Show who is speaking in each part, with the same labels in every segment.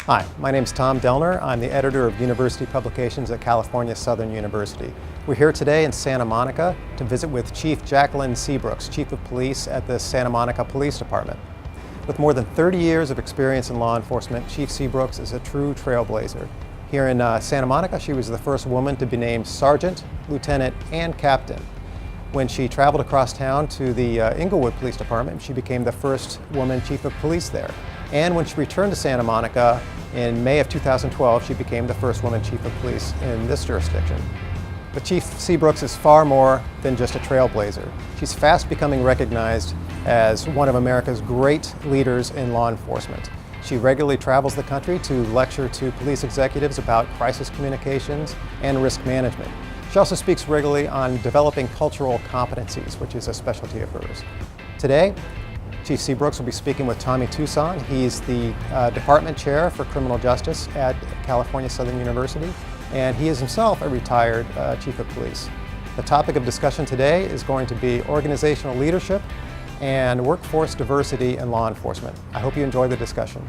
Speaker 1: Hi, my name is Tom Delner. I'm the editor of University Publications at California Southern University. We're here today in Santa Monica to visit with Chief Jacqueline Seabrooks, Chief of Police at the Santa Monica Police Department. With more than 30 years of experience in law enforcement, Chief Seabrooks is a true trailblazer. Here in Santa Monica, she was the first woman to be named sergeant, lieutenant, and captain. When she traveled across town to the Inglewood Police Department, she became the first woman chief of police there. And when she returned to Santa Monica in May of 2012, she became the first woman chief of police in this jurisdiction. But Chief Seabrooks is far more than just a trailblazer. She's fast becoming recognized as one of America's great leaders in law enforcement. She regularly travels the country to lecture to police executives about crisis communications and risk management. She also speaks regularly on developing cultural competencies, which is a specialty of hers. Today, Chief Seabrooks will be speaking with Tommy Tunson. He's the Department Chair for Criminal Justice at California Southern University, and he is himself a retired Chief of Police. The topic of discussion today is going to be organizational leadership and workforce diversity in law enforcement. I hope you enjoy the discussion.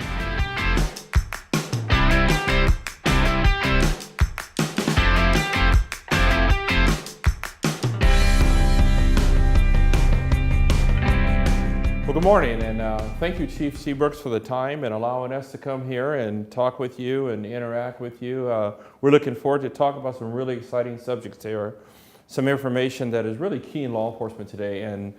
Speaker 2: Well, good morning, and thank you, Chief Seabrooks, for the time and allowing us to come here and talk with you and interact with you. We're looking forward to talk about some really exciting subjects here, some information that is really key in law enforcement today. And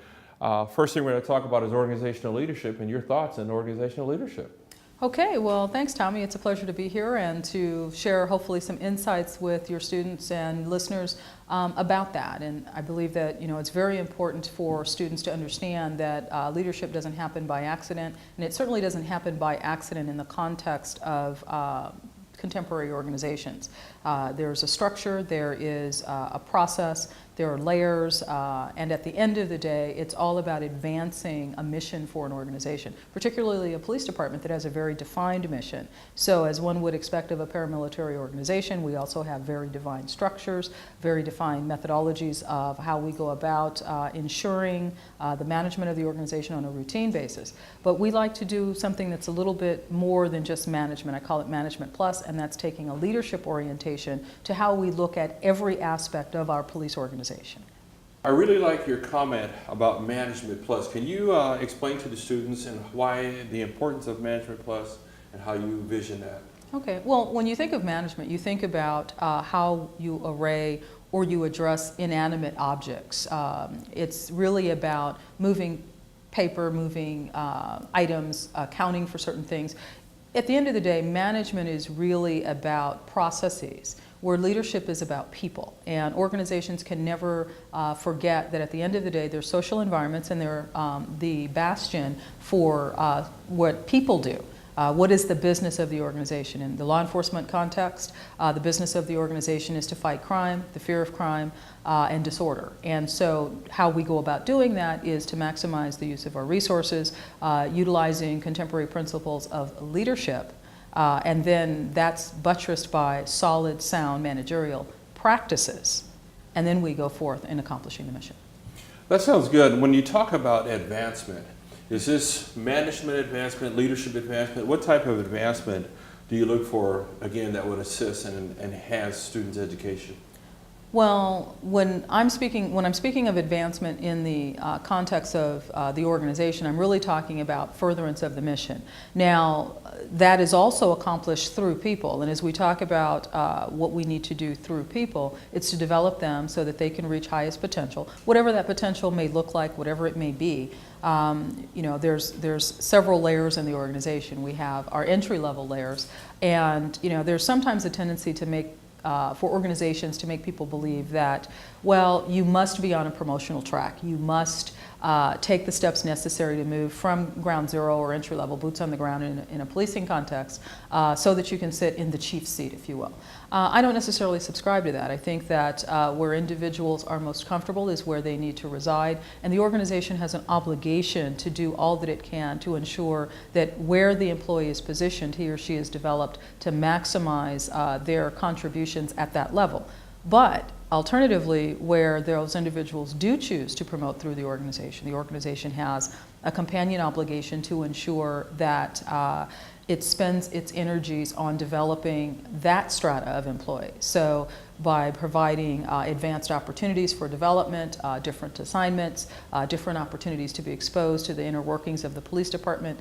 Speaker 2: first thing we're going to talk about is organizational leadership and your thoughts on organizational leadership.
Speaker 3: Okay, well, thanks, Tommy. It's a pleasure to be here and to share hopefully some insights with your students and listeners about that. And I believe that it's very important for students to understand that leadership doesn't happen by accident, and it certainly doesn't happen by accident in the context of contemporary organizations. There's a structure, there is a process, there are layers, and at the end of the day, it's all about advancing a mission for an organization, particularly a police department that has a very defined mission. So as one would expect of a paramilitary organization, we also have very defined structures, very defined methodologies of how we go about ensuring the management of the organization on a routine basis. But we like to do something that's a little bit more than just management. I call it Management Plus, and that's taking a leadership orientation to how we look at every aspect of our police organization.
Speaker 2: I really like your comment about Management Plus. Can you explain to the students and why the importance of Management Plus and how you vision that?
Speaker 3: Okay, well, when you think of management, you think about how you array or you address inanimate objects. It's really about moving paper, moving items, accounting for certain things. At the end of the day, management is really about processes, where leadership is about people. And organizations can never forget that at the end of the day, they're social environments and they're the bastion for what people do. What is the business of the organization? In the law enforcement context, the business of the organization is to fight crime, the fear of crime, and disorder. And so how we go about doing that is to maximize the use of our resources, utilizing contemporary principles of leadership, and then that's buttressed by solid, sound managerial practices. And then we go forth in accomplishing the mission.
Speaker 2: That sounds good. When you talk about advancement, is this management advancement, leadership advancement? What type of advancement do you look for, again, that would assist and enhance students' education?
Speaker 3: Well, when I'm speaking of advancement in the context of the organization, I'm really talking about furtherance of the mission. Now, that is also accomplished through people, and as we talk about what we need to do through people, it's to develop them so that they can reach highest potential, whatever that potential may look like, whatever it may be. There's several layers in the organization. We have our entry-level layers, and there's sometimes a tendency to make for organizations to make people believe that, well, you must be on a promotional track. You must take the steps necessary to move from ground zero or entry level, boots on the ground in a policing context, so that you can sit in the chief's seat, if you will. I don't necessarily subscribe to that. I think that where individuals are most comfortable is where they need to reside, and the organization has an obligation to do all that it can to ensure that where the employee is positioned, he or she is developed to maximize their contributions at that level. But alternatively, where those individuals do choose to promote through the organization has a companion obligation to ensure that it spends its energies on developing that strata of employees. So by providing advanced opportunities for development, different assignments, different opportunities to be exposed to the inner workings of the police department,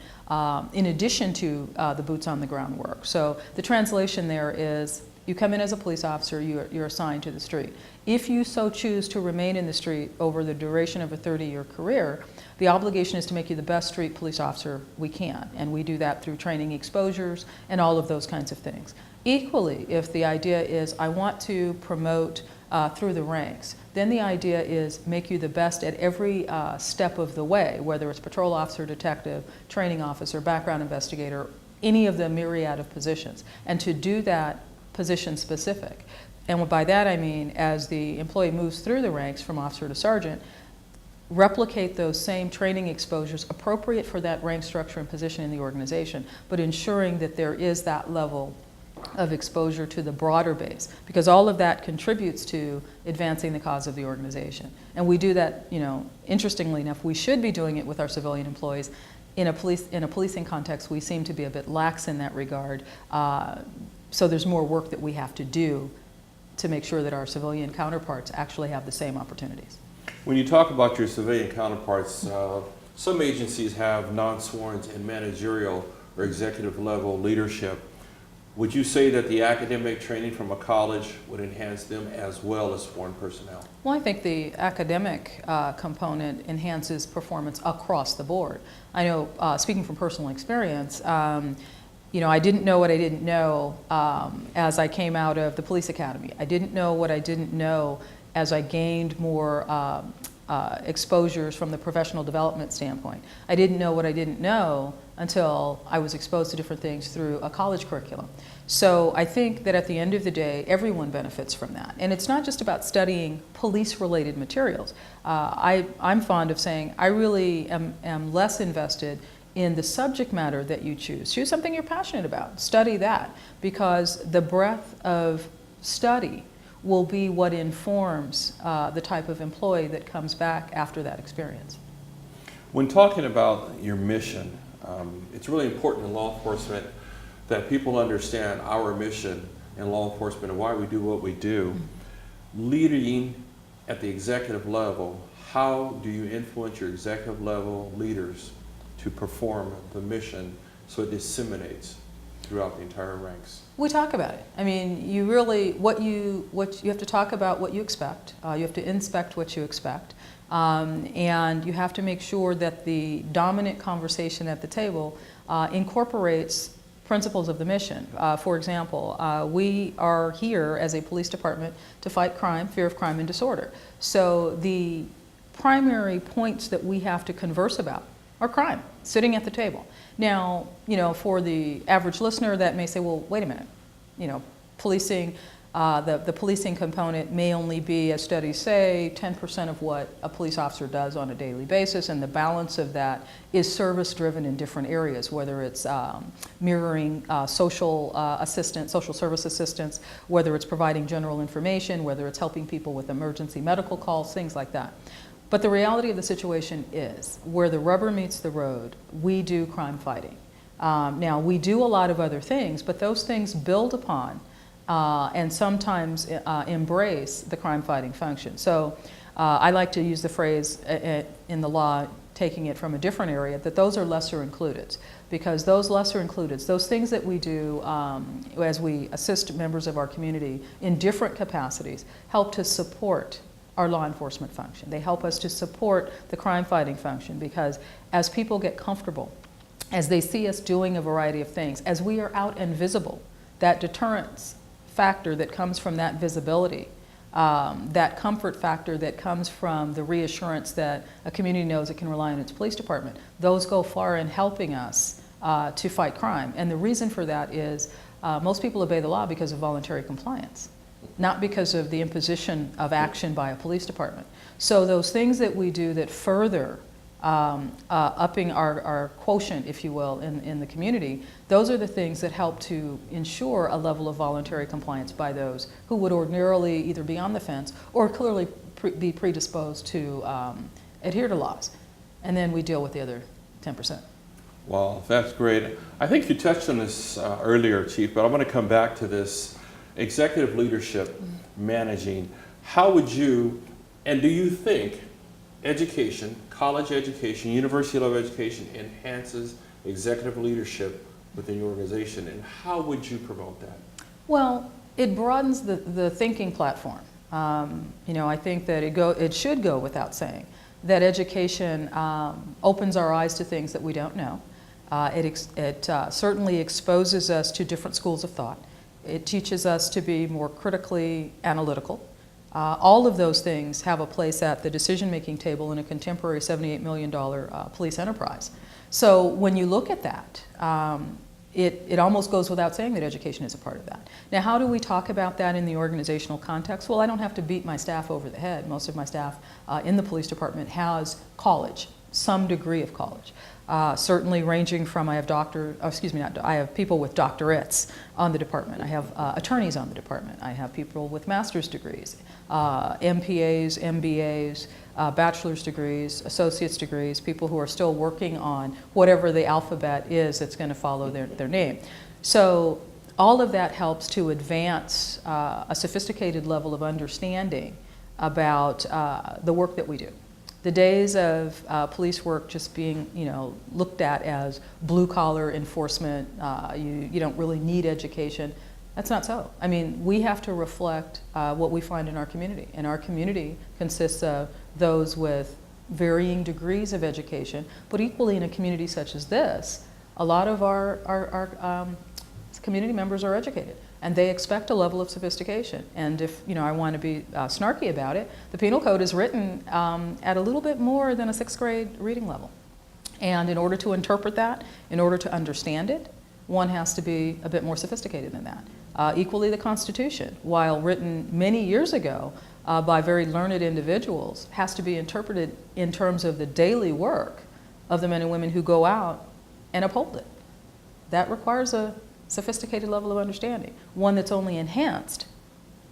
Speaker 3: in addition to the boots on the ground work. So the translation there is, you come in as a police officer, you're assigned to the street. If you so choose to remain in the street over the duration of a 30-year career, the obligation is to make you the best street police officer we can, and we do that through training exposures and all of those kinds of things. Equally, if the idea is, I want to promote through the ranks, then the idea is make you the best at every step of the way, whether it's patrol officer, detective, training officer, background investigator, any of the myriad of positions, and to do that position specific. And by that I mean, as the employee moves through the ranks from officer to sergeant, replicate those same training exposures appropriate for that rank structure and position in the organization, but ensuring that there is that level of exposure to the broader base, because all of that contributes to advancing the cause of the organization. And we do that, interestingly enough, we should be doing it with our civilian employees. In a policing context, we seem to be a bit lax in that regard. So there's more work that we have to do to make sure that our civilian counterparts actually have the same opportunities.
Speaker 2: When you talk about your civilian counterparts, some agencies have non-sworn and managerial or executive level leadership. Would you say that the academic training from a college would enhance them as well as sworn personnel?
Speaker 3: Well, I think the academic component enhances performance across the board. I know, speaking from personal experience, I didn't know what I didn't know as I came out of the police academy. I didn't know what I didn't know as I gained more exposures from the professional development standpoint. I didn't know what I didn't know until I was exposed to different things through a college curriculum. So I think that at the end of the day, everyone benefits from that. And it's not just about studying police-related materials. I'm fond of saying I really am less invested in the subject matter that you choose. Choose something you're passionate about. Study that, because the breadth of study will be what informs the type of employee that comes back after that experience.
Speaker 2: When talking about your mission, it's really important in law enforcement that people understand our mission in law enforcement and why we do what we do. Leading at the executive level, how do you influence your executive level leaders to perform the mission so it disseminates throughout the entire ranks?
Speaker 3: We talk about it. I mean, you really, you have to talk about what you expect. You have to inspect what you expect. And you have to make sure that the dominant conversation at the table incorporates principles of the mission. For example, we are here as a police department to fight crime, fear of crime, and disorder. So the primary points that we have to converse about are crime, sitting at the table. Now, for the average listener, that may say, well, wait a minute, policing, the policing component may only be, as studies say, 10% of what a police officer does on a daily basis, and the balance of that is service-driven in different areas, whether it's mirroring social assistance, social service assistance, whether it's providing general information, whether it's helping people with emergency medical calls, things like that. But the reality of the situation is, where the rubber meets the road, we do crime fighting. Now, we do a lot of other things, but those things build upon and sometimes embrace the crime fighting function. So I like to use the phrase in the law, taking it from a different area, that those are lesser included. Because those lesser included, those things that we do as we assist members of our community in different capacities, help to support our law enforcement function. They help us to support the crime fighting function, because as people get comfortable, as they see us doing a variety of things, as we are out and visible, that deterrence factor that comes from that visibility, that comfort factor that comes from the reassurance that a community knows it can rely on its police department, those go far in helping us to fight crime. And the reason for that is most people obey the law because of voluntary compliance, not because of the imposition of action by a police department. So those things that we do that further upping our quotient, if you will, in the community, those are the things that help to ensure a level of voluntary compliance by those who would ordinarily either be on the fence or clearly be predisposed to adhere to laws. And then we deal with the other 10%.
Speaker 2: Well, that's great. I think you touched on this earlier, Chief, but I'm going to come back to this executive leadership managing. How would you, and do you think education, college education, university level education enhances executive leadership within your organization, and how would you promote that?
Speaker 3: Well, it broadens the thinking platform. I think that it should go without saying that education opens our eyes to things that we don't know. It certainly exposes us to different schools of thought. It teaches us to be more critically analytical. All of those things have a place at the decision-making table in a contemporary $78 million police enterprise. So when you look at that, it almost goes without saying that education is a part of that. Now, how do we talk about that in the organizational context? Well, I don't have to beat my staff over the head. Most of my staff in the police department has college, some degree of college. Certainly ranging from, I have people with doctorates on the department. I have attorneys on the department. I have people with master's degrees, MPAs, MBAs, bachelor's degrees, associate's degrees, people who are still working on whatever the alphabet is that's going to follow their name. So all of that helps to advance a sophisticated level of understanding about the work that we do. The days of police work just being, looked at as blue-collar enforcement, you don't really need education. That's not so. I mean, we have to reflect what we find in our community, and our community consists of those with varying degrees of education, but equally in a community such as this, a lot of our community members are educated, and they expect a level of sophistication. And if I want to be snarky about it, the penal code is written at a little bit more than a 6th grade reading level. And in order to interpret that, in order to understand it, one has to be a bit more sophisticated than that. Equally, the Constitution, while written many years ago by very learned individuals, has to be interpreted in terms of the daily work of the men and women who go out and uphold it. That requires a sophisticated level of understanding, one that's only enhanced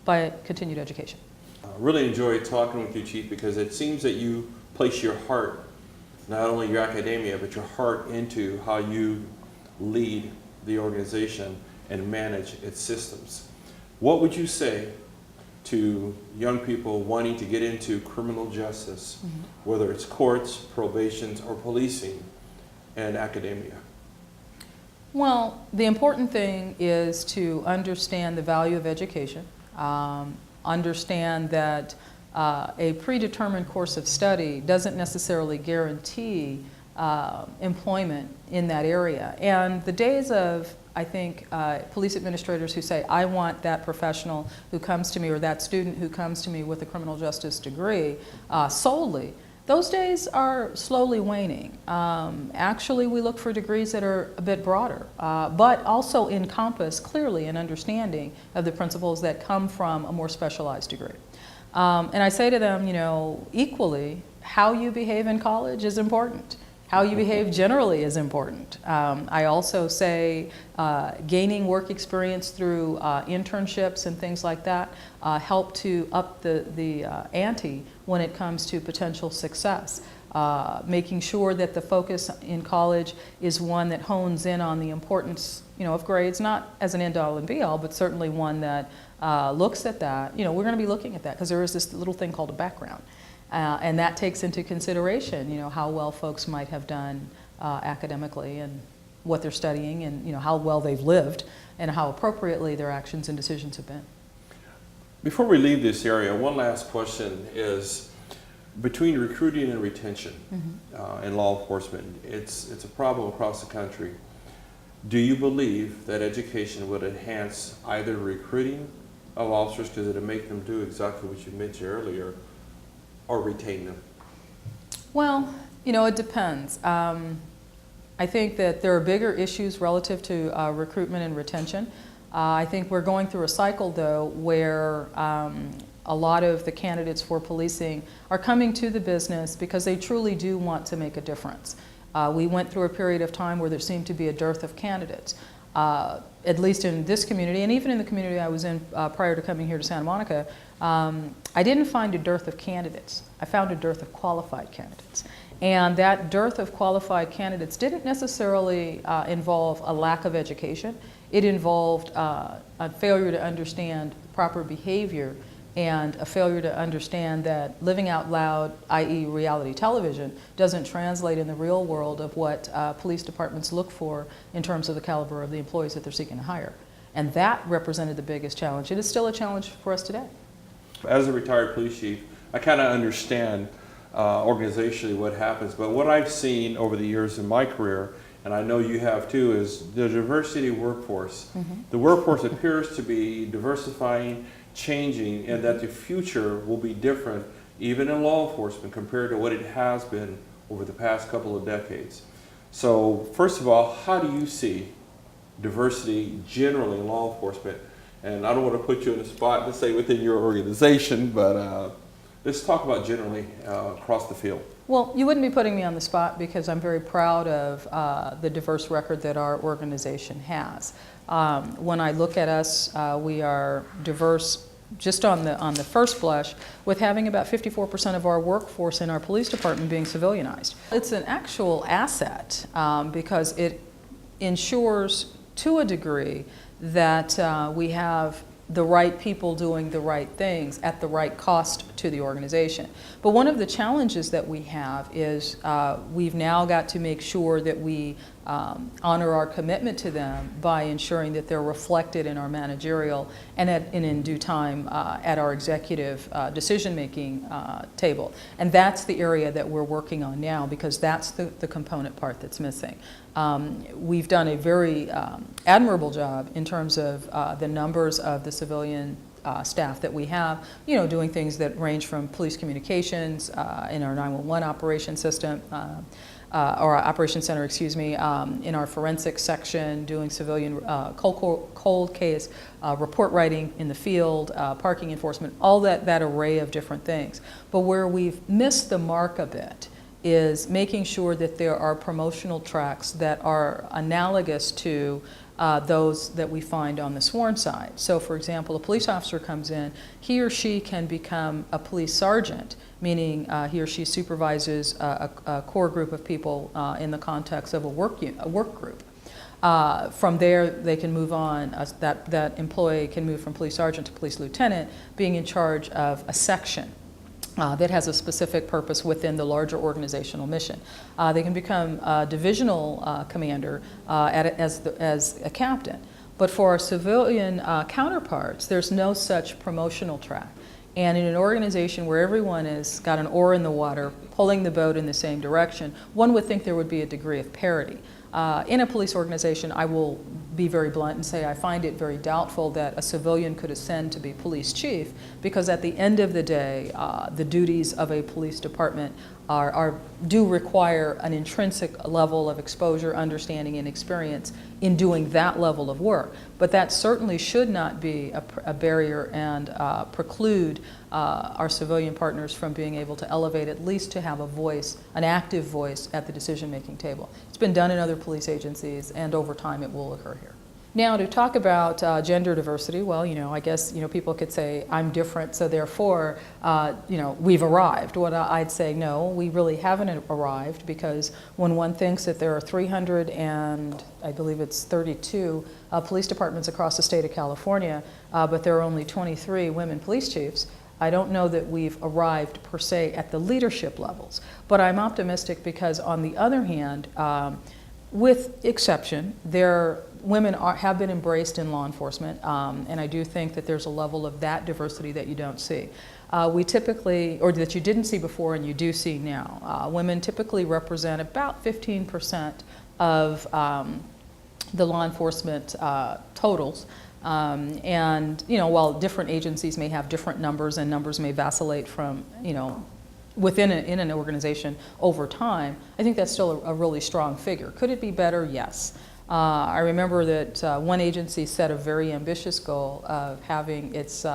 Speaker 3: by continued education.
Speaker 2: I really enjoyed talking with you, Chief, because it seems that you place your heart, not only your academia, but your heart into how you lead the organization and manage its systems. What would you say to young people wanting to get into criminal justice, whether it's courts, probations, or policing, and academia?
Speaker 3: Well, the important thing is to understand the value of education, understand that a predetermined course of study doesn't necessarily guarantee employment in that area. And the days of, I think, police administrators who say, I want that professional who comes to me or that student who comes to me with a criminal justice degree solely, those days are slowly waning. Actually, we look for degrees that are a bit broader, but also encompass clearly an understanding of the principles that come from a more specialized degree. And I say to them, equally, how you behave in college is important. How you behave generally is important. I also say gaining work experience through internships and things like that help to up the ante when it comes to potential success. Making sure that the focus in college is one that hones in on the importance of grades, not as an end-all and be-all, but certainly one that looks at that. We're going to be looking at that because there is this little thing called a background. And that takes into consideration, how well folks might have done academically and what they're studying and, how well they've lived and how appropriately their actions and decisions have been.
Speaker 2: Before we leave this area, one last question is, between recruiting and retention in law enforcement, it's a problem across the country. Do you believe that education would enhance either recruiting of officers because it would make them do exactly what you mentioned earlier, or retain them?
Speaker 3: Well, it depends. I think that there are bigger issues relative to recruitment and retention. I think we're going through a cycle, though, where a lot of the candidates for policing are coming to the business because they truly do want to make a difference. We went through a period of time where there seemed to be a dearth of candidates, at least in this community, and even in the community I was in prior to coming here to Santa Monica. I didn't find a dearth of candidates. I found a dearth of qualified candidates. And that dearth of qualified candidates didn't necessarily involve a lack of education. It involved a failure to understand proper behavior and a failure to understand that living out loud, i.e. reality television, doesn't translate in the real world of what police departments look for in terms of the caliber of the employees that they're seeking to hire. And that represented the biggest challenge. It is still a challenge for us today.
Speaker 2: As a retired police chief, I kind of understand organizationally what happens, but what I've seen over the years in my career, and I know you have too, is the diversity workforce. The workforce appears to be diversifying, changing, and that the future will be different even in law enforcement compared to what it has been over the past couple of decades. So first of all, how do you see diversity generally in law enforcement? And I don't want to put you in a spot to say within your organization, but let's talk about generally across the field.
Speaker 3: Well, you wouldn't be putting me on the spot because I'm very proud of the diverse record that our organization has. When I look at us, we are diverse just on the first blush, with having about 54% of our workforce in our police department being civilianized. It's an actual asset because it ensures to a degree that we have the right people doing the right things at the right cost to the organization. But one of the challenges that we have is we've now got to make sure that we honor our commitment to them by ensuring that they're reflected in our managerial and in due time at our executive decision-making table. And that's the area that we're working on now because that's the component part that's missing. We've done a very admirable job in terms of the numbers of the civilian staff that we have, doing things that range from police communications in our 911 operation system, or operation center, excuse me, in our forensics section, doing civilian cold case, report writing in the field, parking enforcement, all that array of different things. But where we've missed the mark a bit is making sure that there are promotional tracks that are analogous to those that we find on the sworn side. So for example, a police officer comes in, he or she can become a police sergeant, meaning he or she supervises a core group of people in the context of a work group. From there, they can move on, that employee can move from police sergeant to police lieutenant, being in charge of a section that has a specific purpose within the larger organizational mission. They can become a divisional commander as a captain. But for our civilian counterparts, there's no such promotional track. And in an organization where everyone has got an oar in the water, pulling the boat in the same direction, one would think there would be a degree of parity. In a police organization, I will be very blunt and say I find it very doubtful that a civilian could ascend to be police chief because at the end of the day, the duties of a police department do require an intrinsic level of exposure, understanding, and experience in doing that level of work. But that certainly should not be a barrier and preclude our civilian partners from being able to elevate, at least to have a voice, an active voice at the decision-making table. It's been done in other police agencies, and over time it will occur here. Now, to talk about gender diversity, well, I guess, people could say, I'm different, so therefore, we've arrived. What I'd say, no, we really haven't arrived, because when one thinks that there are 300 and I believe it's 32 police departments across the state of California, but there are only 23 women police chiefs, I don't know that we've arrived per se at the leadership levels. But I'm optimistic because, on the other hand, with exception, women have been embraced in law enforcement, and I do think that there's a level of that diversity that you don't see. We typically, or that you didn't see before and you do see now, women typically represent about 15% of the law enforcement totals. And while different agencies may have different numbers and numbers may vacillate from, within an organization over time, I think that's still a really strong figure. Could it be better? Yes. I remember that one agency set a very ambitious goal of having its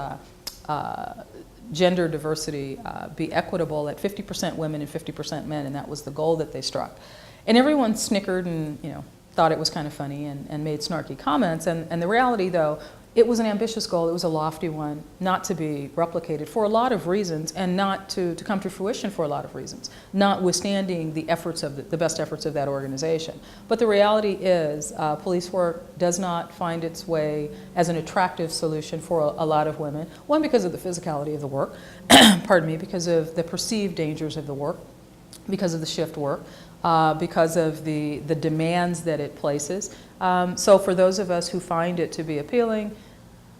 Speaker 3: gender diversity be equitable at 50% women and 50% men, and that was the goal that they struck. And everyone snickered and thought it was kind of funny and made snarky comments. And the reality, though, It was an ambitious goal. It was a lofty one, not to be replicated for a lot of reasons, and not to come to fruition for a lot of reasons, notwithstanding the efforts of the best efforts of that organization. But the reality is, police work does not find its way as an attractive solution for a lot of women. One, because of the physicality of the work, pardon me, because of the perceived dangers of the work, because of the shift work, because of the demands that it places. So for those of us who find it to be appealing,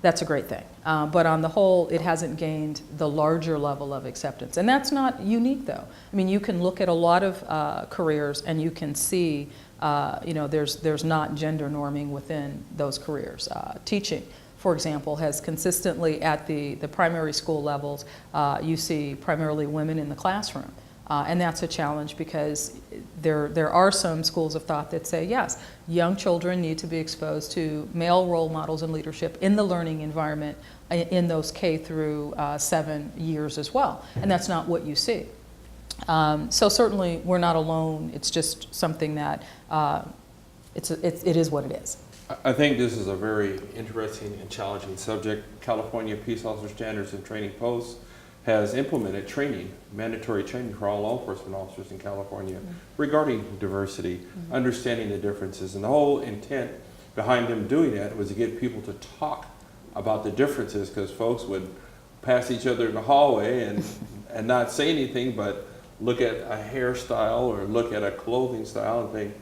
Speaker 3: that's a great thing. But on the whole, it hasn't gained the larger level of acceptance. And that's not unique, though. I mean, you can look at a lot of careers and you can see, there's not gender norming within those careers. Teaching, for example, has consistently at the primary school levels, you see primarily women in the classroom. And that's a challenge because there are some schools of thought that say, yes, young children need to be exposed to male role models and leadership in the learning environment in those K through 7 years as well. And that's not what you see. So certainly we're not alone. It's just something that it is what it is.
Speaker 2: I think this is a very interesting and challenging subject. California Peace Officer Standards and Training Posts has implemented training, mandatory training for all law enforcement officers in California regarding diversity, understanding the differences. And the whole intent behind them doing that was to get people to talk about the differences, because folks would pass each other in the hallway and not say anything, but look at a hairstyle or look at a clothing style and think,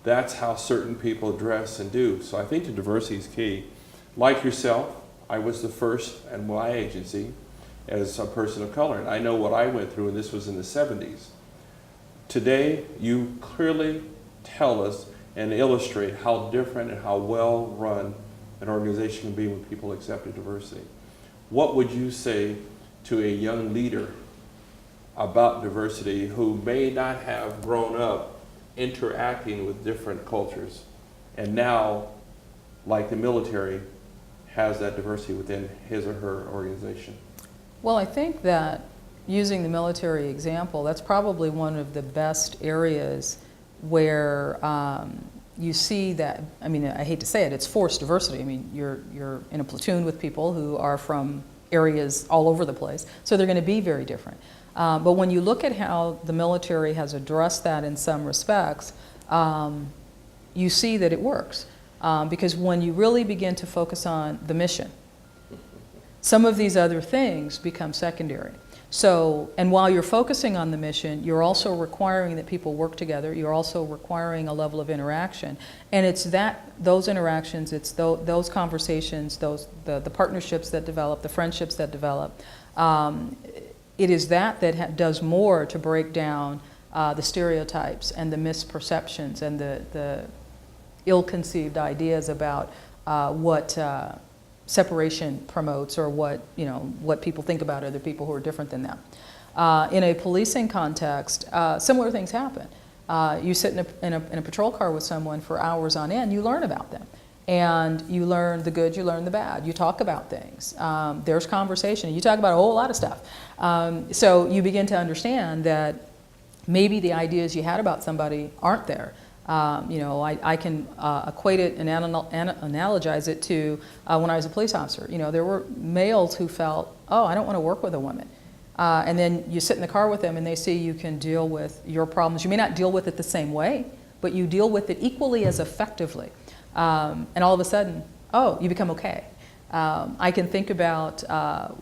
Speaker 2: that's how certain people dress and do. So I think the diversity is key. Like yourself, I was the first at my agency as a person of color, and I know what I went through, and this was in the 70s. Today, you clearly tell us and illustrate how different and how well run an organization can be when people accept diversity. What would you say to a young leader about diversity who may not have grown up interacting with different cultures and now, like the military, has that diversity within his or her organization?
Speaker 3: Well, I think that using the military example, that's probably one of the best areas where you see that. I mean, I hate to say it, it's forced diversity. I mean, you're in a platoon with people who are from areas all over the place, so they're going to be very different. But when you look at how the military has addressed that in some respects, you see that it works. Because when you really begin to focus on the mission, some of these other things become secondary. So, and while you're focusing on the mission, you're also requiring that people work together. You're also requiring a level of interaction. And it's those interactions, it's those conversations, the partnerships that develop, the friendships that develop. It is that does more to break down the stereotypes and the misperceptions and the ill-conceived ideas about what separation promotes, or what people think about other people who are different than them. In a policing context, similar things happen. You sit in a patrol car with someone for hours on end, you learn about them. And you learn the good, you learn the bad. You talk about things. There's conversation. You talk about a whole lot of stuff. So you begin to understand that maybe the ideas you had about somebody aren't there. I can equate it and analogize it to when I was a police officer. There were males who felt, oh, I don't want to work with a woman. And then you sit in the car with them and they see you can deal with your problems. You may not deal with it the same way, but you deal with it equally as effectively. And all of a sudden, oh, you become okay. I can think about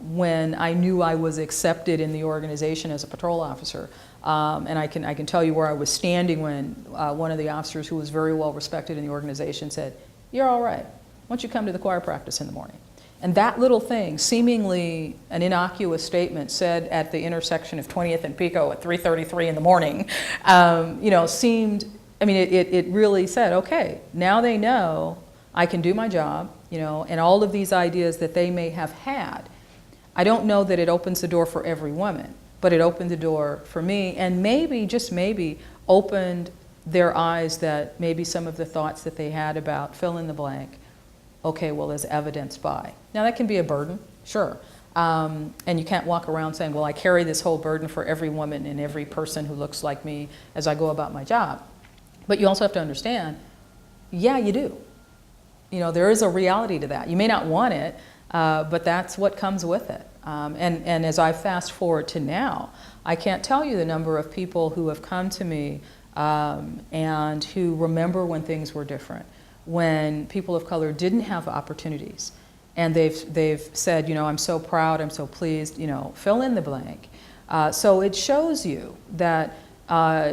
Speaker 3: when I knew I was accepted in the organization as a patrol officer. And I can tell you where I was standing when one of the officers who was very well respected in the organization said, "You're all right. Why don't you come to the choir practice in the morning?" And that little thing, seemingly an innocuous statement said at the intersection of 20th and Pico at 3:33 in the morning, seemed, it really said, okay, now they know I can do my job, and all of these ideas that they may have had. I don't know that it opens the door for every woman, but it opened the door for me, and maybe, just maybe, opened their eyes that maybe some of the thoughts that they had about fill in the blank, okay, well, as evidenced by. Now that can be a burden, sure. And you can't walk around saying, well, I carry this whole burden for every woman and every person who looks like me as I go about my job. But you also have to understand, yeah, you do. there is a reality to that. You may not want it, but that's what comes with it. And as I fast forward to now, I can't tell you the number of people who have come to me and who remember when things were different, when people of color didn't have opportunities. And they've said, I'm so proud, I'm so pleased, fill in the blank. So it shows you that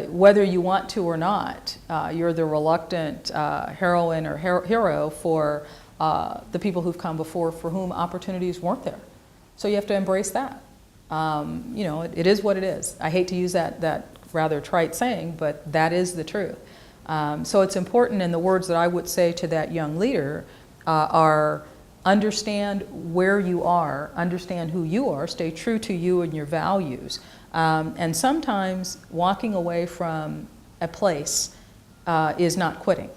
Speaker 3: whether you want to or not, you're the reluctant heroine or hero for the people who've come before for whom opportunities weren't there. So you have to embrace that. It is what it is. I hate to use that rather trite saying, but that is the truth. So it's important, and the words that I would say to that young leader are understand where you are, understand who you are, stay true to you and your values. And sometimes walking away from a place is not quitting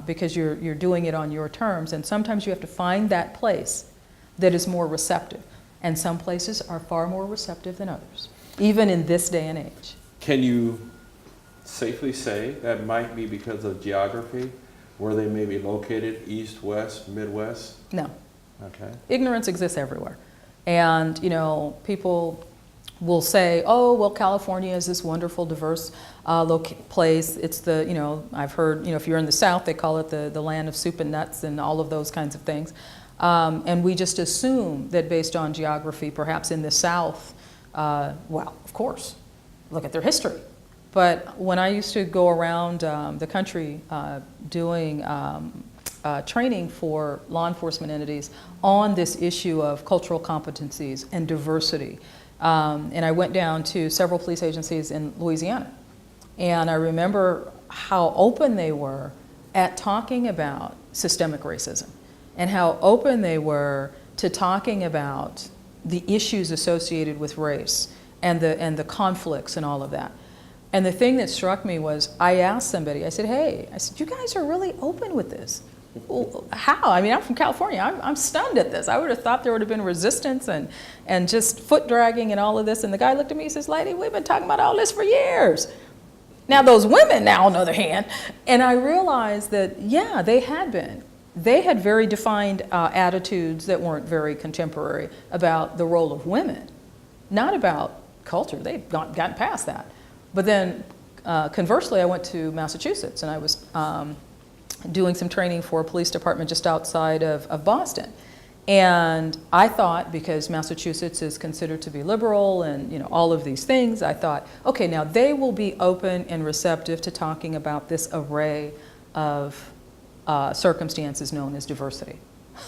Speaker 3: because you're doing it on your terms. And sometimes you have to find that place that is more receptive. And some places are far more receptive than others, even in this day and age.
Speaker 2: Can you safely say that might be because of geography, where they may be located, east, west, midwest?
Speaker 3: No.
Speaker 2: Okay.
Speaker 3: Ignorance exists everywhere. And, people will say, oh, well, California is this wonderful, diverse place. It's I've heard, if you're in the South, they call it the land of soup and nuts and all of those kinds of things. And we just assume that based on geography, perhaps in the South, well, of course, look at their history. But when I used to go around the country doing training for law enforcement entities on this issue of cultural competencies and diversity, and I went down to several police agencies in Louisiana, and I remember how open they were at talking about systemic racism and how open they were to talking about the issues associated with race and the conflicts and all of that. And the thing that struck me was I asked somebody, I said, hey, you guys are really open with this. Well, how? I mean, I'm from California. I'm stunned at this. I would have thought there would have been resistance and just foot dragging and all of this. And the guy looked at me and says, lady, we've been talking about all this for years. Now, those women now, on the other hand, and I realized that, yeah, they had been. They had very defined attitudes that weren't very contemporary about the role of women, not about culture. They'd gotten past that. But then, conversely, I went to Massachusetts, and I was doing some training for a police department just outside of Boston. And I thought, because Massachusetts is considered to be liberal and all of these things, I thought, okay, now they will be open and receptive to talking about this array of circumstances known as diversity.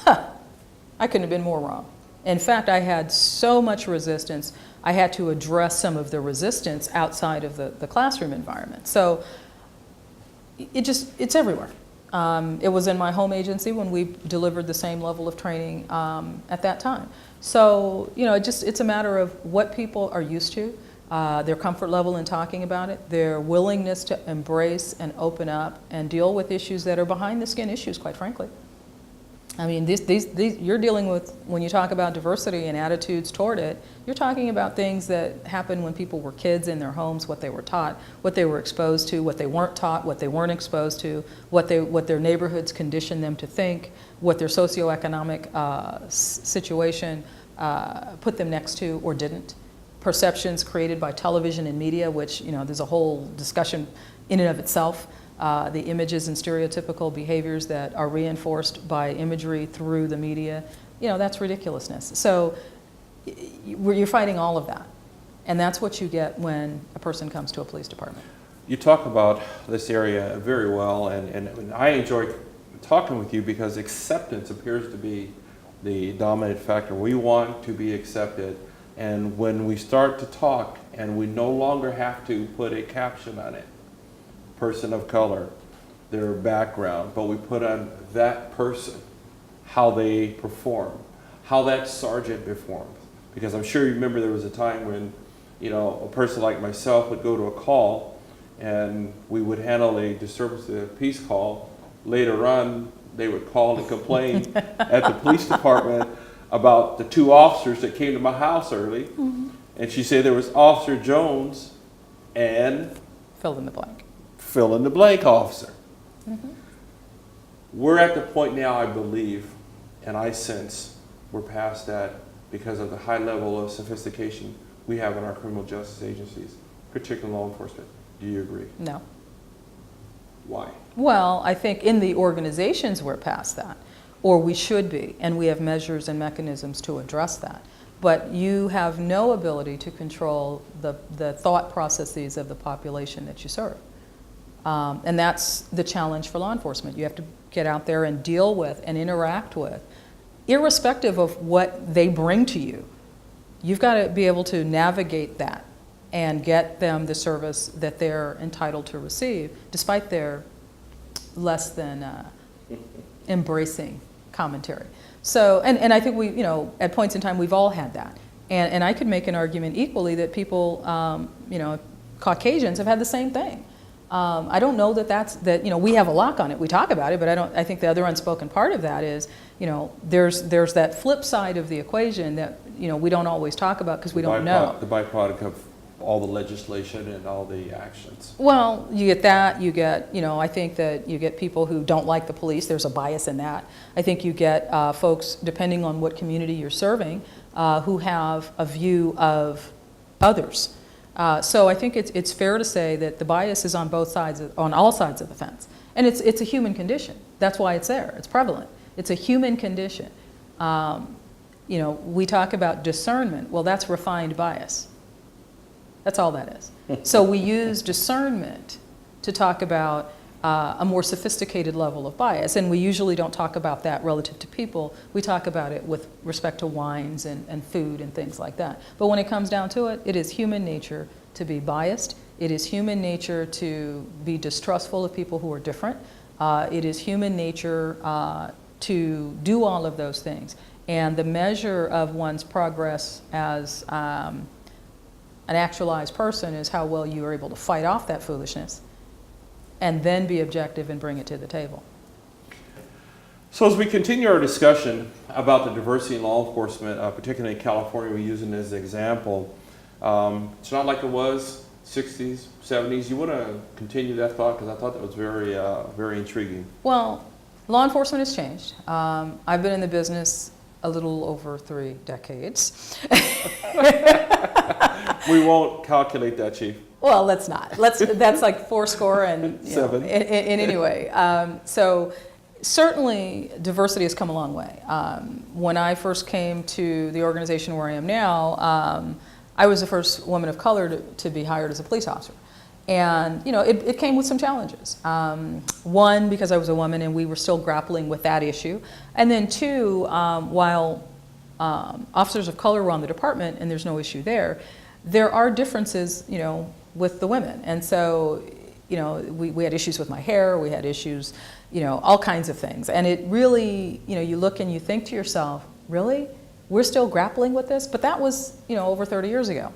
Speaker 3: I couldn't have been more wrong. In fact, I had so much resistance, I had to address some of the resistance outside of the classroom environment. So it's everywhere. It was in my home agency when we delivered the same level of training at that time. So, it's a matter of what people are used to, their comfort level in talking about it, their willingness to embrace and open up and deal with issues that are behind the skin issues, quite frankly. I mean, these you're dealing with, when you talk about diversity and attitudes toward it, you're talking about things that happened when people were kids in their homes, what they were taught, what they were exposed to, what they weren't taught, what they weren't exposed to, what their neighborhoods conditioned them to think, what their socioeconomic situation put them next to or didn't. Perceptions created by television and media, which, there's a whole discussion in and of itself. The images and stereotypical behaviors that are reinforced by imagery through the media, that's ridiculousness. So you're fighting all of that. And that's what you get when a person comes to a police department.
Speaker 2: You talk about this area very well, and I enjoy talking with you because acceptance appears to be the dominant factor. We want to be accepted. And when we start to talk and we no longer have to put a caption on it, person of color, their background, but we put on that person, how they perform, how that sergeant performs. Because I'm sure you remember there was a time when, a person like myself would go to a call and we would handle a disturbance of the peace call. Later on, they would call and complain at the police department about the two officers that came to my house early. Mm-hmm. And she said there was Officer Jones and
Speaker 3: fill in the blank.
Speaker 2: Fill in the blank officer. Mm-hmm. We're at the point now, I believe, and I sense we're past that because of the high level of sophistication we have in our criminal justice agencies, particularly law enforcement. Do you agree?
Speaker 3: No.
Speaker 2: Why?
Speaker 3: Well, I think in the organizations we're past that, or we should be, and we have measures and mechanisms to address that. But you have no ability to control the thought processes of the population that you serve. And that's the challenge for law enforcement. You have to get out there and deal with and interact with, irrespective of what they bring to you. You've got to be able to navigate that and get them the service that they're entitled to receive, despite their less than embracing commentary. So, and I think we, you know, at points in time, we've all had that. And I could make an argument equally that people, you know, Caucasians have had the same thing. I don't know that you know, we have a lock on it, we talk about it, but I think the other unspoken part of that is, you know, there's that flip side of the equation that, you know, we don't always talk about because we don't know.
Speaker 2: The byproduct of all the legislation and all the actions.
Speaker 3: Well, you get that, you get, you know, I think that you get people who don't like the police, there's a bias in that. I think you get folks, depending on what community you're serving, who have a view of others. So I think it's fair to say that the bias is on both sides, on all sides of the fence. And it's a human condition. That's why it's there. It's prevalent. It's a human condition. You know, we talk about discernment. Well, that's refined bias. That's all that is. So we use discernment to talk about a more sophisticated level of bias. And we usually don't talk about that relative to people. We talk about it with respect to wines and food and things like that. But when it comes down to it, it is human nature to be biased. It is human nature to be distrustful of people who are different. It is human nature to do all of those things. And the measure of one's progress as an actualized person is how well you are able to fight off that foolishness and then be objective and bring it to the table.
Speaker 2: So as we continue our discussion about the diversity in law enforcement, particularly in California, we're using as an example, it's not like it was 60s, 70s. You want to continue that thought? Because I thought that was very, very intriguing.
Speaker 3: Well, law enforcement has changed. I've been in the business a little over 3 decades.
Speaker 2: We won't calculate that, Chief.
Speaker 3: Well, let's not. That's like 80 and you know,
Speaker 2: 7.
Speaker 3: in any way. So certainly diversity has come a long way. When I first came to the organization where I am now, I was the first woman of color to be hired as a police officer. And you know, it came with some challenges. One, because I was a woman and we were still grappling with that issue. And then two, while officers of color were on the department and there's no issue there are differences, you know, with the women. And so, you know, we had issues with my hair, we had issues, you know, all kinds of things. And it really, you know, you look and you think to yourself, really? We're still grappling with this? But that was, you know, over 30 years ago.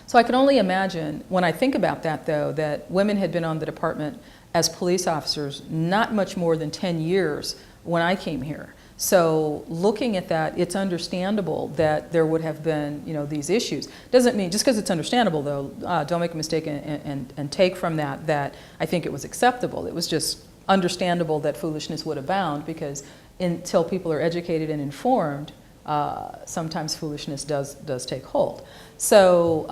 Speaker 3: So I can only imagine, when I think about that though, that women had been on the department as police officers not much more than 10 years when I came here. So looking at that, it's understandable that there would have been, you know, these issues. Doesn't mean, just because it's understandable though, don't make a mistake and take from that I think it was acceptable. It was just understandable that foolishness would abound, because until people are educated and informed, sometimes foolishness does take hold. So,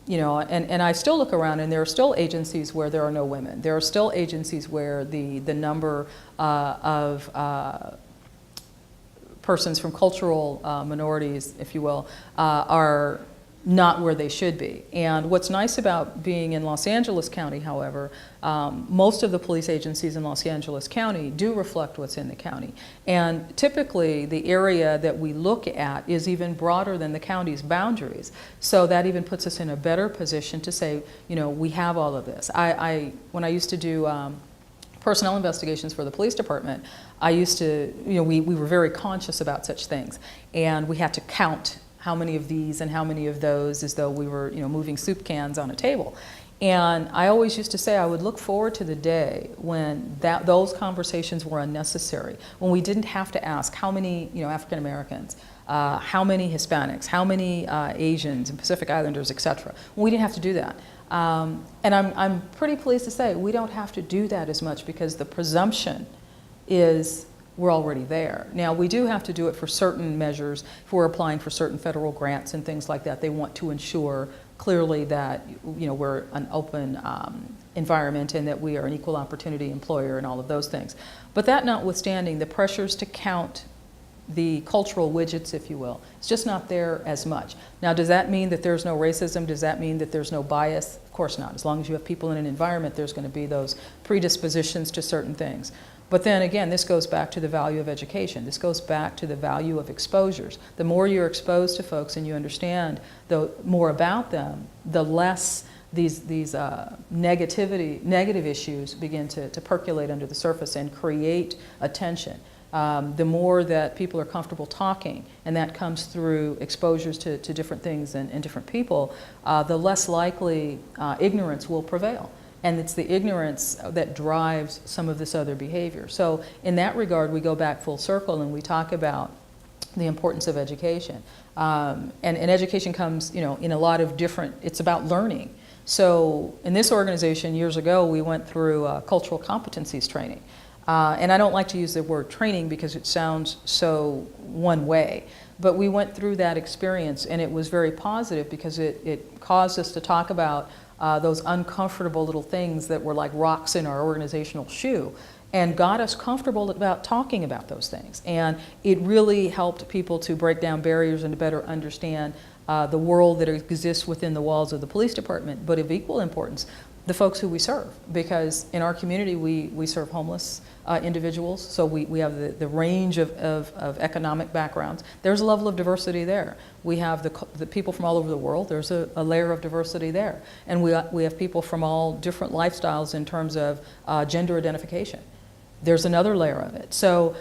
Speaker 3: you know, and I still look around and there are still agencies where there are no women. There are still agencies where the number of persons from cultural minorities, if you will, are not where they should be. And what's nice about being in Los Angeles County, however, most of the police agencies in Los Angeles County do reflect what's in the county. And typically the area that we look at is even broader than the county's boundaries. So that even puts us in a better position to say, you know, we have all of this. When I used to do personnel investigations for the police department, I used to, you know, we were very conscious about such things. And we had to count how many of these and how many of those, as though we were, you know, moving soup cans on a table. And I always used to say I would look forward to the day when those conversations were unnecessary, when we didn't have to ask how many, you know, African Americans, how many Hispanics, how many Asians and Pacific Islanders, etc. We didn't have to do that. And I'm pretty pleased to say we don't have to do that as much, because the presumption is we're already there. Now, we do have to do it for certain measures. If we're applying for certain federal grants and things like that, they want to ensure clearly that, you know, we're an open environment and that we are an equal opportunity employer and all of those things. But that notwithstanding, the pressures to count the cultural widgets, if you will, it's just not there as much. Now, does that mean that there's no racism? Does that mean that there's no bias? Of course not. As long as you have people in an environment, there's going to be those predispositions to certain things. But then again, this goes back to the value of education. This goes back to the value of exposures. The more you're exposed to folks and you understand more about them, the less these negative issues begin to percolate under the surface and create a tension. The more that people are comfortable talking, and that comes through exposures to different things and different people, the less likely ignorance will prevail. And it's the ignorance that drives some of this other behavior. So in that regard, we go back full circle and we talk about the importance of education. And education comes, you know, in a lot of different, it's about learning. So in this organization years ago, we went through cultural competencies training. And I don't like to use the word training because it sounds so one way. But we went through that experience and it was very positive because it caused us to talk about those uncomfortable little things that were like rocks in our organizational shoe and got us comfortable about talking about those things. And it really helped people to break down barriers and to better understand the world that exists within the walls of the police department, but of equal importance, the folks who we serve. Because in our community, we serve homeless individuals, so we have the range of economic backgrounds. There's a level of diversity there. We have the people from all over the world. There's a layer of diversity there. And we have people from all different lifestyles in terms of gender identification. There's another layer of it. So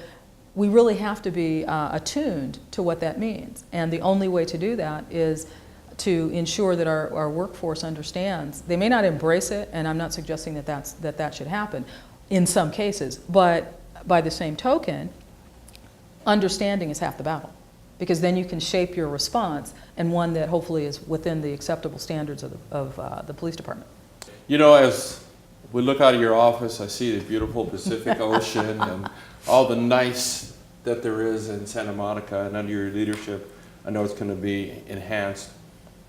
Speaker 3: we really have to be attuned to what that means. And the only way to do that is to ensure that our workforce understands. They may not embrace it, and I'm not suggesting that should happen in some cases, but by the same token, understanding is half the battle, because then you can shape your response, and one that hopefully is within the acceptable standards of the police department.
Speaker 2: You know, as we look out of your office, I see the beautiful Pacific Ocean and all the nice that there is in Santa Monica, and under your leadership, I know it's going to be enhanced.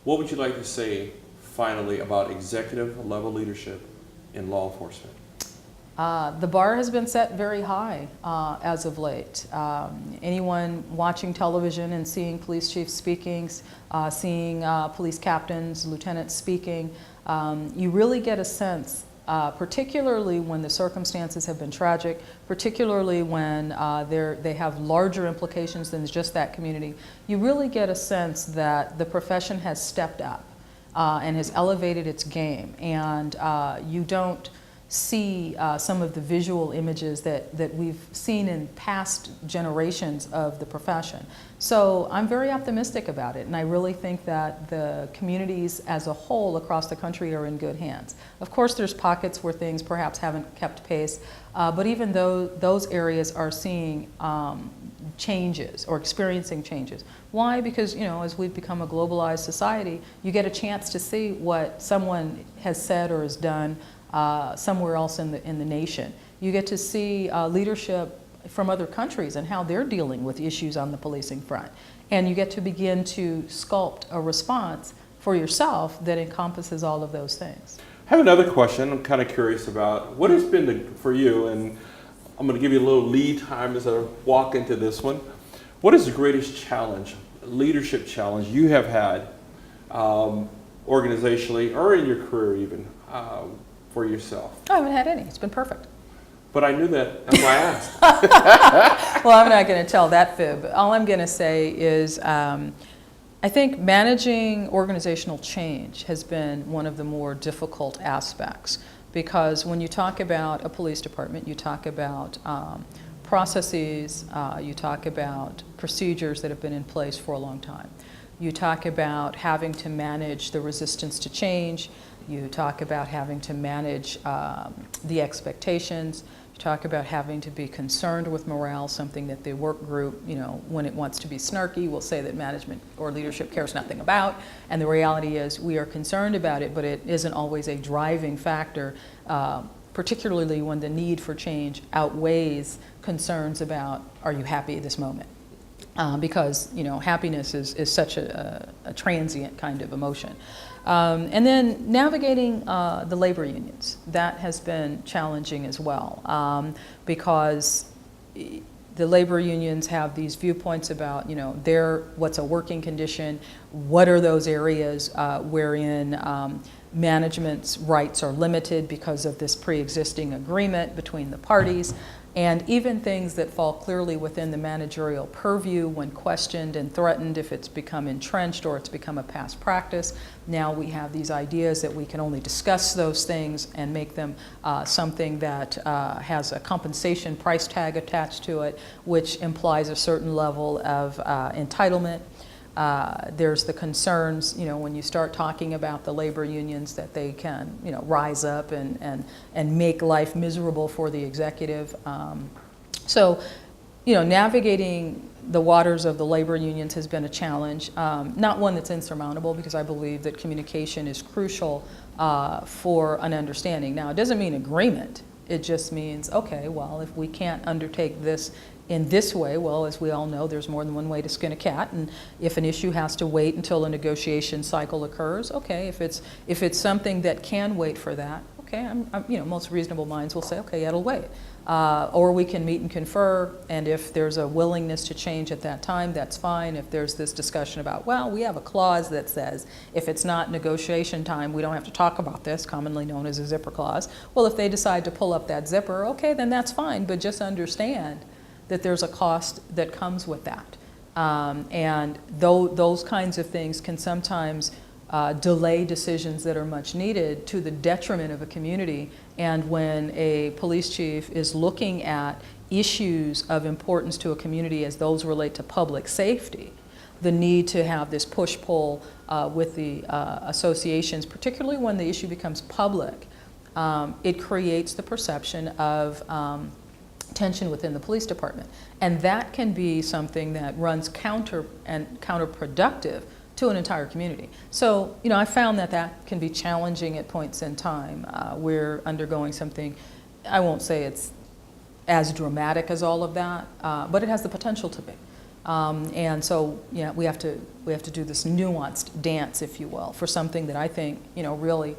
Speaker 2: What would you like to say finally about executive level leadership in law enforcement?
Speaker 3: The bar has been set very high as of late. Anyone watching television and seeing police chiefs speaking, seeing police captains, lieutenants speaking, you really get a sense, particularly when the circumstances have been tragic, particularly when they have larger implications than just that community, you really get a sense that the profession has stepped up and has elevated its game. And you don't see some of the visual images that we've seen in past generations of the profession. So I'm very optimistic about it, and I really think that the communities as a whole across the country are in good hands. Of course, there's pockets where things perhaps haven't kept pace, but even though those areas are seeing changes or experiencing changes. Why? Because, you know, as we've become a globalized society, you get a chance to see what someone has said or has done somewhere else in the nation. You get to see leadership from other countries and how they're dealing with issues on the policing front. And you get to begin to sculpt a response for yourself that encompasses all of those things.
Speaker 2: I have another question I'm kind of curious about. What has been for you, and I'm going to give you a little lead time as I walk into this one. What is the greatest challenge, leadership challenge you have had organizationally or in your career even for yourself?
Speaker 3: I haven't had any. It's been perfect.
Speaker 2: But I knew that. That's why I asked.
Speaker 3: Well, I'm not going to tell that fib. All I'm going to say is I think managing organizational change has been one of the more difficult aspects, because when you talk about a police department, you talk about processes, you talk about procedures that have been in place for a long time. You talk about having to manage the resistance to change. You talk about having to manage the expectations. You talk about having to be concerned with morale, something that the work group, you know, when it wants to be snarky, will say that management or leadership cares nothing about. And the reality is we are concerned about it, but it isn't always a driving factor particularly when the need for change outweighs concerns about, are you happy at this moment? Because happiness is such a transient kind of emotion. And then navigating the labor unions, that has been challenging as well, because the labor unions have these viewpoints about, what's a working condition, what are those areas wherein management's rights are limited because of this pre-existing agreement between the parties, and even things that fall clearly within the managerial purview when questioned and threatened, if it's become entrenched or it's become a past practice. Now we have these ideas that we can only discuss those things and make them something that has a compensation price tag attached to it, which implies a certain level of entitlement. There's the concerns, when you start talking about the labor unions, that they can, rise up and make life miserable for the executive. So, navigating the waters of the labor unions has been a challenge, not one that's insurmountable, because I believe that communication is crucial for an understanding. Now, it doesn't mean agreement. It just means, okay, well, if we can't undertake this in this way, well, as we all know, there's more than one way to skin a cat, and if an issue has to wait until a negotiation cycle occurs, okay, if it's something that can wait for that, okay, most reasonable minds will say, okay, it'll wait. Or we can meet and confer, and if there's a willingness to change at that time, that's fine. If there's this discussion about, well, we have a clause that says if it's not negotiation time, we don't have to talk about this, commonly known as a zipper clause. Well, if they decide to pull up that zipper, okay, then that's fine, but just understand that there's a cost that comes with that. And those kinds of things can sometimes delay decisions that are much needed to the detriment of a community. And when a police chief is looking at issues of importance to a community as those relate to public safety, the need to have this push-pull with the associations, particularly when the issue becomes public, it creates the perception of tension within the police department. And that can be something that runs counterproductive to an entire community. So, I found that can be challenging at points in time. We're undergoing something, I won't say it's as dramatic as all of that, but it has the potential to be. And so, we have to do this nuanced dance, if you will, for something that I think, really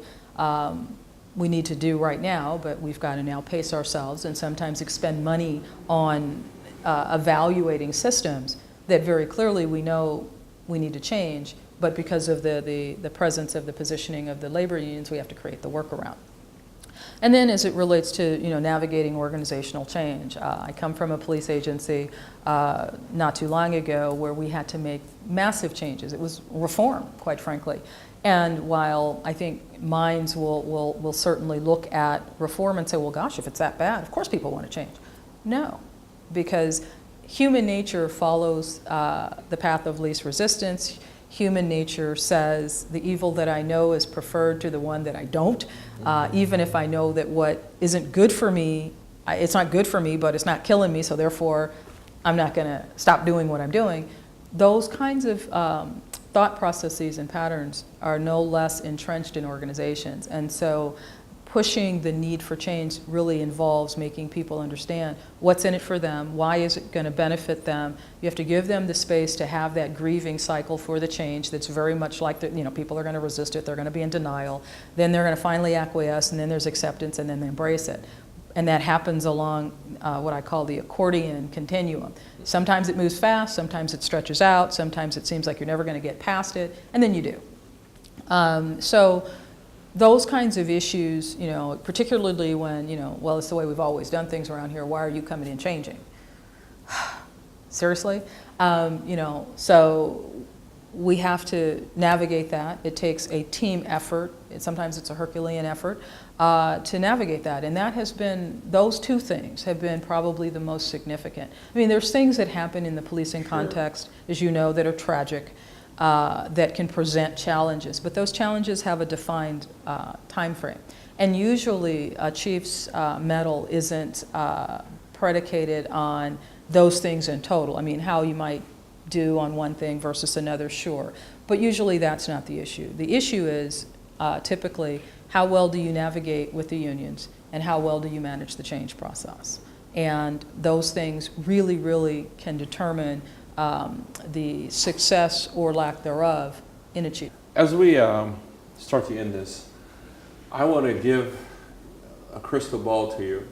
Speaker 3: we need to do right now, but we've got to now pace ourselves and sometimes expend money on evaluating systems that very clearly we know we need to change, but because of the presence of the positioning of the labor unions, we have to create the workaround. And then as it relates to navigating organizational change, I come from a police agency not too long ago where we had to make massive changes. It was reform, quite frankly. And while I think minds will certainly look at reform and say, well, gosh, if it's that bad, of course people want to change. No, because human nature follows the path of least resistance. Human nature says the evil that I know is preferred to the one that I don't, even if I know that what isn't good for me, it's not good for me, but it's not killing me, so therefore I'm not going to stop doing what I'm doing. Those kinds of thought processes and patterns are no less entrenched in organizations. And so pushing the need for change really involves making people understand what's in it for them, why is it going to benefit them. You have to give them the space to have that grieving cycle for the change that's very much like people are going to resist it, they're going to be in denial, then they're going to finally acquiesce, and then there's acceptance, and then they embrace it. And that happens along what I call the accordion continuum. Sometimes it moves fast, sometimes it stretches out, sometimes it seems like you're never going to get past it, and then you do. So those kinds of issues, particularly when, well, it's the way we've always done things around here, why are you coming in changing? Seriously? So we have to navigate that. It takes a team effort. Sometimes it's a Herculean effort to navigate that. And that has been, those two things have been probably the most significant. I mean, there's things that happen in the policing context, as you know, that are tragic, that can present challenges. But those challenges have a defined time frame. And usually a chief's medal isn't predicated on those things in total. I mean, how you might do on one thing versus another, sure. But usually that's not the issue. The issue is typically how well do you navigate with the unions and how well do you manage the change process. And those things really, really can determine the success or lack thereof in achievement.
Speaker 2: As we start to end this, I want to give a crystal ball to you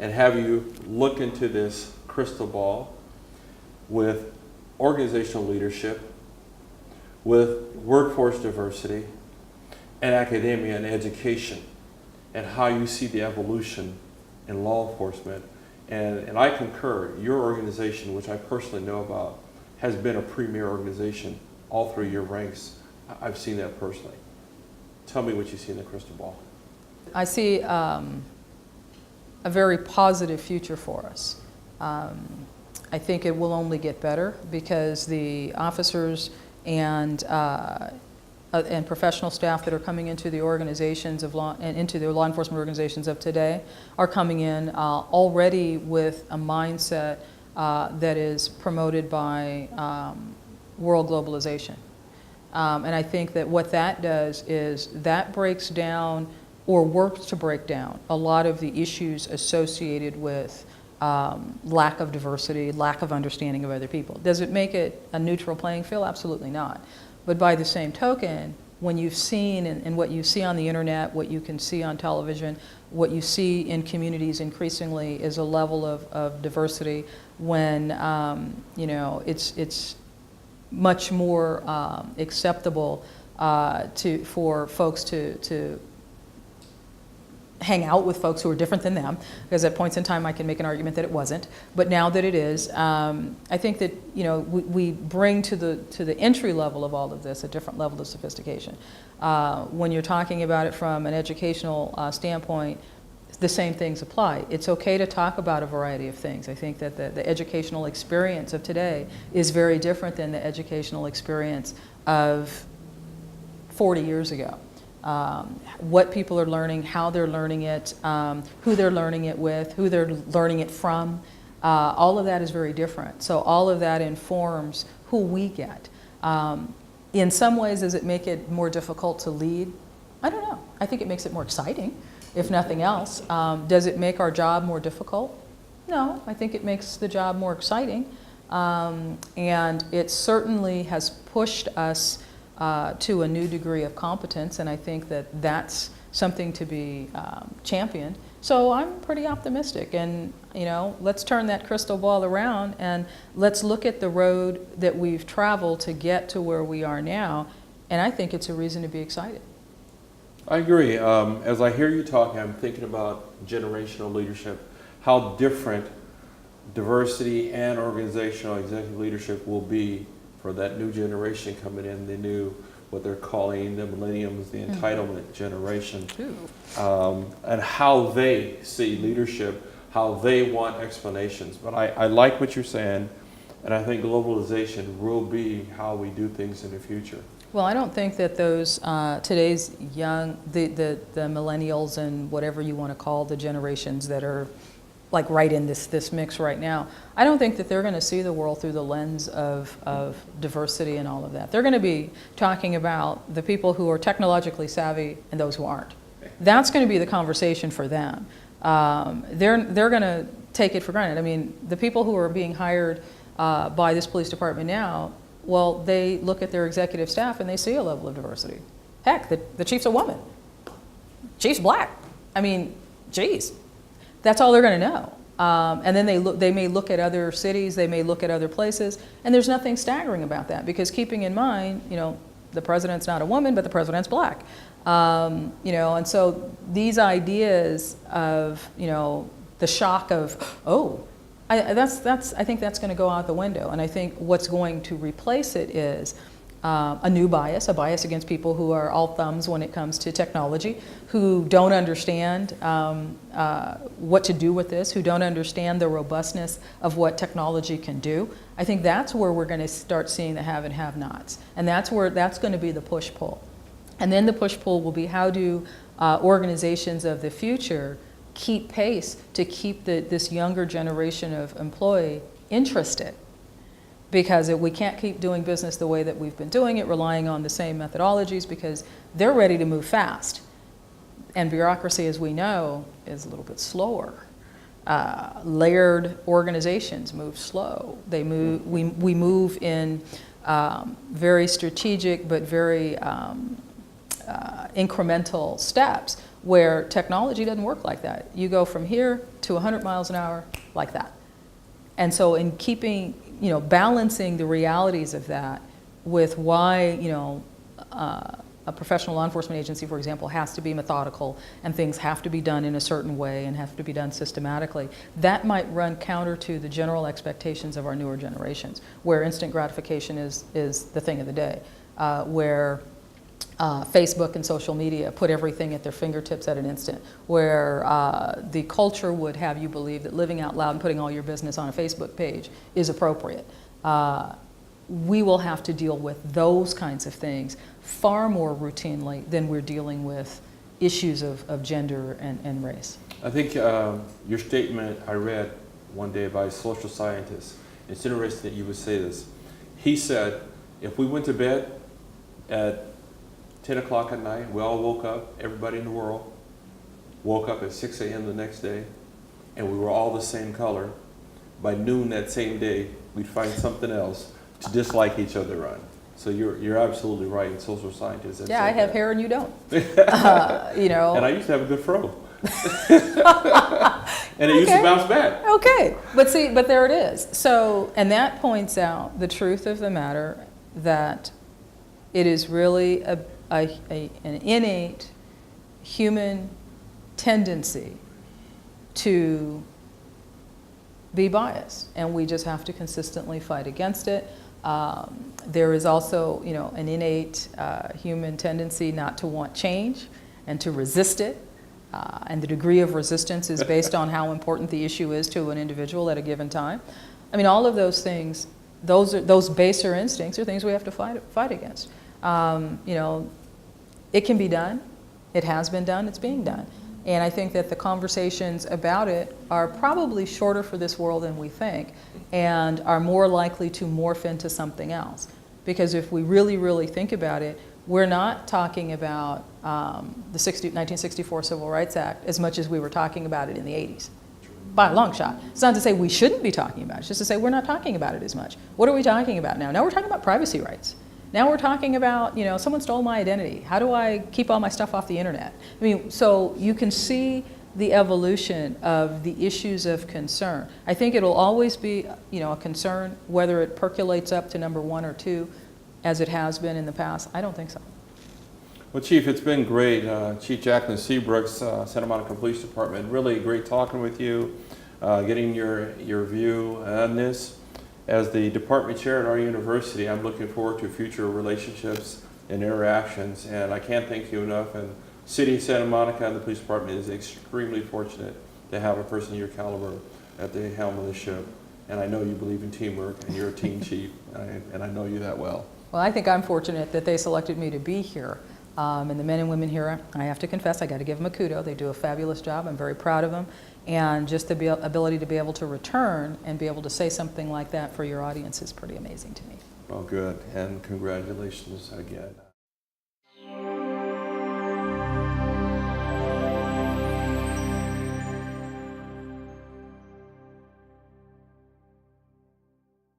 Speaker 2: and have you look into this crystal ball with organizational leadership, with workforce diversity, and academia and education, and how you see the evolution in law enforcement. And I concur, your organization, which I personally know about, has been a premier organization all through your ranks. I've seen that personally. Tell me what you see in the crystal ball.
Speaker 3: I see a very positive future for us. I think it will only get better because the officers and professional staff that are coming into the organizations of law and into the law enforcement organizations of today are coming in already with a mindset that is promoted by world globalization. And I think that what that does is that breaks down or works to break down a lot of the issues associated with lack of diversity, lack of understanding of other people. Does it make it a neutral playing field? Absolutely not. But by the same token, when you've seen and what you see on the internet, what you can see on television, what you see in communities increasingly is a level of diversity when it's much more acceptable for folks to hang out with folks who are different than them, because at points in time I can make an argument that it wasn't, but now that it is, I think that we bring to the entry level of all of this a different level of sophistication. When you're talking about it from an educational standpoint, the same things apply. It's okay to talk about a variety of things. I think that the educational experience of today is very different than the educational experience of 40 years ago. What people are learning, how they're learning it, who they're learning it with, who they're learning it from, all of that is very different. So all of that informs who we get. In some ways, does it make it more difficult to lead? I don't know. I think it makes it more exciting, if nothing else. Does it make our job more difficult? No, I think it makes the job more exciting. And it certainly has pushed us to a new degree of competence, and I think that that's something to be championed. So I'm pretty optimistic, and let's turn that crystal ball around and let's look at the road that we've traveled to get to where we are now, and I think it's a reason to be excited.
Speaker 2: I agree. As I hear you talking, I'm thinking about generational leadership, how different diversity and organizational executive leadership will be for that new generation coming in, the new, what they're calling the millenniums, the entitlement generation, and how they see leadership, how they want explanations. But I like what you're saying, and I think globalization will be how we do things in the future.
Speaker 3: Well, I don't think that those today's young, the millennials and whatever you want to call the generations that are like right in this mix right now, I don't think that they're going to see the world through the lens of diversity and all of that. They're going to be talking about the people who are technologically savvy and those who aren't. That's going to be the conversation for them. They're going to take it for granted. I mean, the people who are being hired by this police department now, well, they look at their executive staff and they see a level of diversity. Heck, the chief's a woman. Chief's black. I mean, geez. That's all they're going to know. And then they may look at other cities, they may look at other places, and there's nothing staggering about that, because keeping in mind, the president's not a woman, but the president's black. And so these ideas of, the shock of, I think that's going to go out the window. And I think what's going to replace it is a new bias, a bias against people who are all thumbs when it comes to technology, who don't understand what to do with this, who don't understand the robustness of what technology can do. I think that's where we're going to start seeing the have and have-nots. And that's going to be the push-pull. And then the push-pull will be, how do organizations of the future keep pace to keep this younger generation of employee interested? Because we can't keep doing business the way that we've been doing it, relying on the same methodologies, because they're ready to move fast. And bureaucracy, as we know, is a little bit slower. Layered organizations move slow. They move. We move in very strategic but very incremental steps, where technology doesn't work like that. You go from here to 100 miles an hour like that. And so, in keeping, balancing the realities of that with why, a professional law enforcement agency, for example, has to be methodical and things have to be done in a certain way and have to be done systematically, that might run counter to the general expectations of our newer generations, where instant gratification is the thing of the day, where Facebook and social media put everything at their fingertips at an instant, where the culture would have you believe that living out loud and putting all your business on a Facebook page is appropriate. We will have to deal with those kinds of things far more routinely than we're dealing with issues of gender and race.
Speaker 2: I think your statement I read one day by a social scientist, it's interesting that you would say this. He said, if we went to bed at 10 o'clock at night, we all woke up, everybody in the world woke up at 6 a.m. the next day, and we were all the same color, by noon that same day, we'd find something else to dislike each other on. So you're absolutely right, in social scientists.
Speaker 3: Yeah, I have hair and you don't.
Speaker 2: And I used to have a good fro. And it used to bounce back.
Speaker 3: Okay, but there it is. So, and that points out the truth of the matter, that it is really an innate human tendency to be biased, and we just have to consistently fight against it. There is also, an innate human tendency not to want change and to resist it. And the degree of resistance is based on how important the issue is to an individual at a given time. I mean, all of those things, those baser instincts are things we have to fight against. It can be done. It has been done. It's being done. And I think that the conversations about it are probably shorter for this world than we think, and are more likely to morph into something else. Because if we really, really think about it, we're not talking about the 1964 Civil Rights Act as much as we were talking about it in the 80s, by a long shot. It's not to say we shouldn't be talking about it, it's just to say we're not talking about it as much. What are we talking about now? Now we're talking about privacy rights. Now we're talking about, someone stole my identity. How do I keep all my stuff off the internet? I mean, so you can see the evolution of the issues of concern. I think it'll always be, a concern, whether it percolates up to number 1 or 2, as it has been in the past. I don't think so.
Speaker 2: Well, Chief, it's been great. Chief Jacqueline Seabrooks, Santa Monica Police Department, really great talking with you, getting your view on this. As the department chair at our university, I'm looking forward to future relationships and interactions, and I can't thank you enough. And City of Santa Monica and the police department is extremely fortunate to have a person of your caliber at the helm of the ship. And I know you believe in teamwork, and you're a team chief, and I know you that well.
Speaker 3: Well, I think I'm fortunate that they selected me to be here. And the men and women here, I have to confess, I got to give them a kudo. They do a fabulous job. I'm very proud of them. And just the ability to be able to return and be able to say something like that for your audience is pretty amazing to me.
Speaker 2: Well, good, and congratulations again.